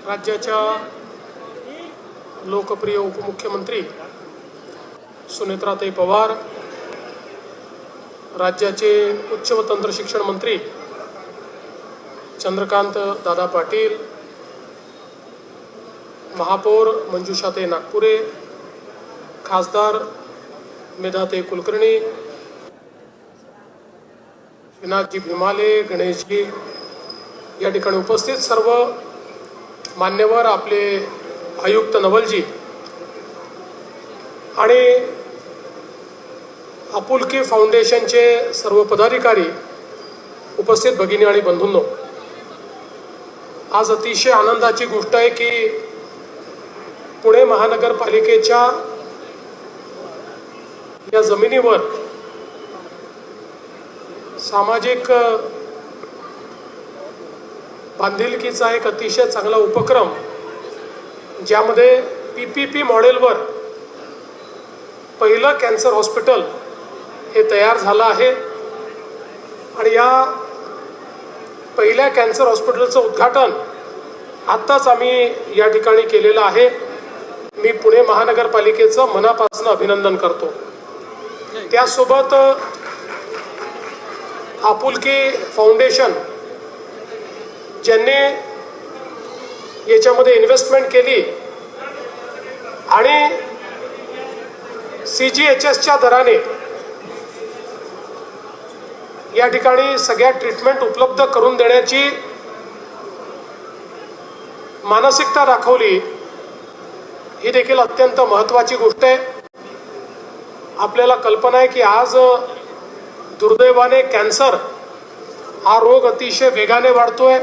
राज्याच्या लोकप्रिय उपमुख्यमंत्री सुनेत्राताई पवार, राज्याचे उच्च व तंत्र शिक्षण मंत्री चंद्रकांत दादा पाटील, महापौर मंजुषाताई नागपुरे, खासदार मेधाताई कुलकर्णी, विनायकजी भीमाले, गणेशजी या ठिकाणी उपस्थित सर्व मान्यवर, आपले आयुक्त नवलजी आणि आपुलकी फाउंडेशनचे सर्व पदाधिकारी, उपस्थित भगिनी आणि बंधूंनो, आज अतिशय आनंदाची गोष्ट आहे की पुणे महानगरपालिकेच्या या जमिनीवर सामाजिक बांधिलकीचा एक अतिशय चांगला उपक्रम, ज्यामध्ये PPP मॉडेलवर पहिलं कॅन्सर हॉस्पिटल हे तयार झालं आहे आणि या पहिल्या कॅन्सर हॉस्पिटलचं उद्घाटन आत्ताच आम्ही या ठिकाणी केलेलं आहे। मी पुणे महानगरपालिकेचं मनापासून अभिनंदन करतो। त्यासोबत आपुलकी फाउंडेशन ज्यांनी याच्यामध्ये इन्व्हेस्टमेंट केली आणि CGHSच्या दराने या ठिकाणी सगळ्या ट्रीटमेंट उपलब्ध करून देण्याची मानसिकता दाखवली, ही देखील अत्यंत महत्त्वाची गोष्ट आहे। आपल्याला कल्पना आहे की आज दुर्दैवाने कॅन्सर हा रोग अतिशय वेगाने वाढतोय।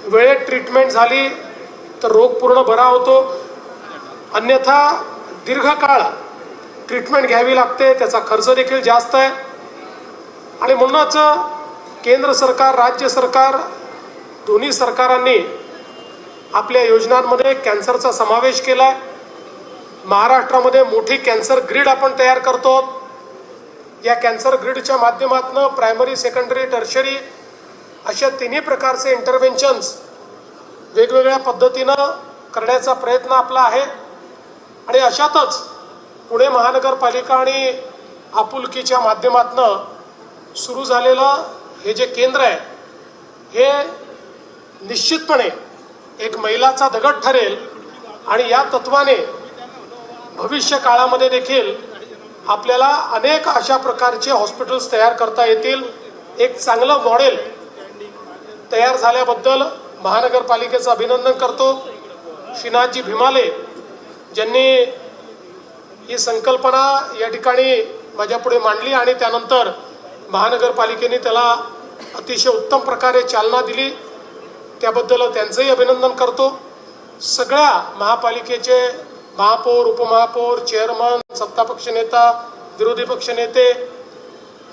वेळेत ट्रीटमेंट झाली तर रोग पूर्ण बरा होतो, अन्यथा दीर्घकाळ ट्रीटमेंट घ्यावी लागते, त्याचा खर्च देखील जास्त आहे। आणि म्हणूनच केंद्र सरकार, राज्य सरकार दोन्ही सरकारांनी आपल्या योजनांमध्ये कॅन्सरचा समावेश केलाय। महाराष्ट्रामध्ये मोठी कॅन्सर ग्रीड आपण तयार करतो। या कॅन्सर ग्रीडच्या माध्यमातून प्रायमरी, सेकंडरी, टर्शरी अशा तिन्ही प्रकारचे इंटरव्हेन्शन्स वेगवेगळ्या पद्धतीनं करण्याचा प्रयत्न आपला आहे। आणि अशातच पुणे महानगरपालिका आणि आपुलकीच्या माध्यमातून सुरू झालेलं हे जे केंद्र आहे, हे निश्चितपणे एक मैलाचा दगड ठरेल आणि या तत्वाने भविष्य काळामध्ये देखील आपल्याला अनेक अशा प्रकारचे हॉस्पिटल्स तयार करता येतील। एक चांगलं मॉडेल तयार झाल्याबद्दल महानगरपालिकेचं अभिनंदन करतो। श्रीनाथजी भीमाले ज्यांनी ही संकल्पना या ठिकाणी माझ्यापुढे मांडली आणि त्यानंतर महानगरपालिकेने त्याला अतिशय उत्तम प्रकारे चालना दिली, त्याबद्दल त्यांचंही अभिनंदन करतो। सगळ्या महापालिकेचे महापौर, उपमहापौर, चेअरमन, सत्तापक्ष नेता, विरोधी पक्ष नेते,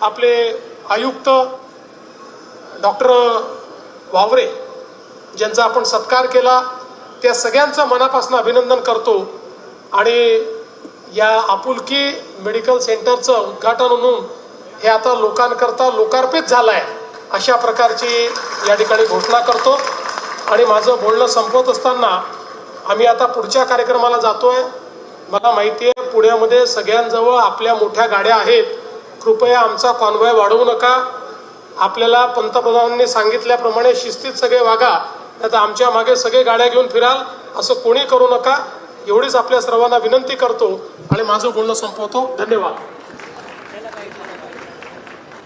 आपले आयुक्त डॉक्टर वावरे ज्यांचा आपण सत्कार केला, त्या सगळ्यांचं मनापासून अभिनंदन करतो। आणि या आपुलकी मेडिकल सेंटरचं उद्घाटन म्हणून हे आता लोकांकरता लोकार्पित झालं आहे, अशा प्रकारची या ठिकाणी घोषणा करतो। आणि माझं बोलणं संपवत असताना आम्ही आता पुढच्या कार्यक्रमाला जातोय। मला माहिती आहे पुण्यामध्ये सगळ्यांजवळ आपल्या मोठ्या गाड्या आहेत, कृपया आमचा कॉन्वॉय वाढवू नका। आपल्याला पंतप्रधानांनी सांगितल्याप्रमाणे शिस्तीत सगळे वागा, नाहीतर आमच्या मागे सगळे गाड्या घेऊन फिराल, असं कोणी करू नका। एवढीच आपल्या सर्वांना विनंती करतो आणि माझं बोलणं संपवतो। धन्यवाद।